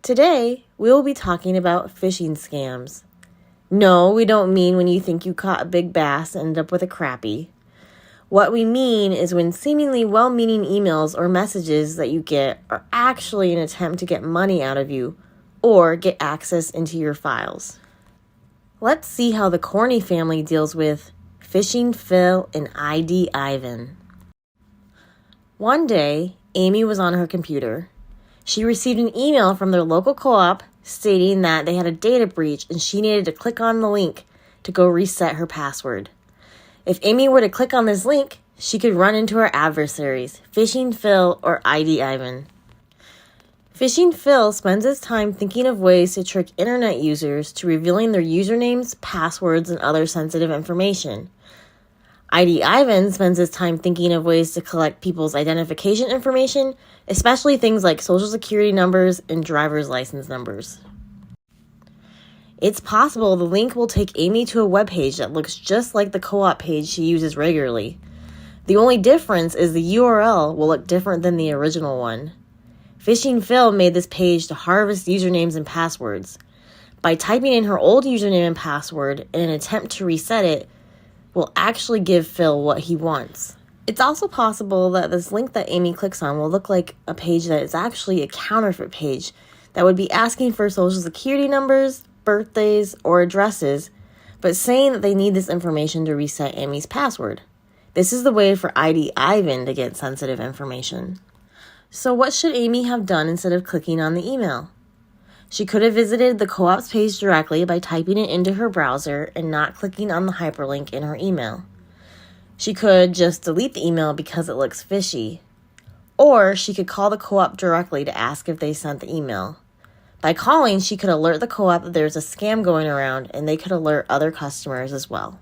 Today, we will be talking about phishing scams. No, we don't mean when you think you caught a big bass and end up with a crappie. What we mean is when seemingly well-meaning emails or messages that you get are actually an attempt to get money out of you or get access into your files. Let's see how the Corny family deals with Phishing Phil and ID Ivan. One day, Amy was on her computer. She received an email from their local co-op stating that they had a data breach and she needed to click on the link to go reset her password. If Amy were to click on this link, she could run into her adversaries, Phishing Phil or ID Ivan. Phishing Phil spends his time thinking of ways to trick internet users to revealing their usernames, passwords, and other sensitive information. ID Ivan spends his time thinking of ways to collect people's identification information, especially things like social security numbers and driver's license numbers. It's possible the link will take Amy to a webpage that looks just like the co-op page she uses regularly. The only difference is the URL will look different than the original one. Phishing Phil made this page to harvest usernames and passwords. By typing in her old username and password in an attempt to reset it, will actually give Phil what he wants. It's also possible that this link that Amy clicks on will look like a page that is actually a counterfeit page that would be asking for social security numbers, birthdays, or addresses, but saying that they need this information to reset Amy's password. This is the way for ID Ivan to get sensitive information. So what should Amy have done instead of clicking on the email? She could have visited the co-op's page directly by typing it into her browser and not clicking on the hyperlink in her email. She could just delete the email because it looks fishy. Or she could call the co-op directly to ask if they sent the email. By calling, she could alert the co-op that there's a scam going around and they could alert other customers as well.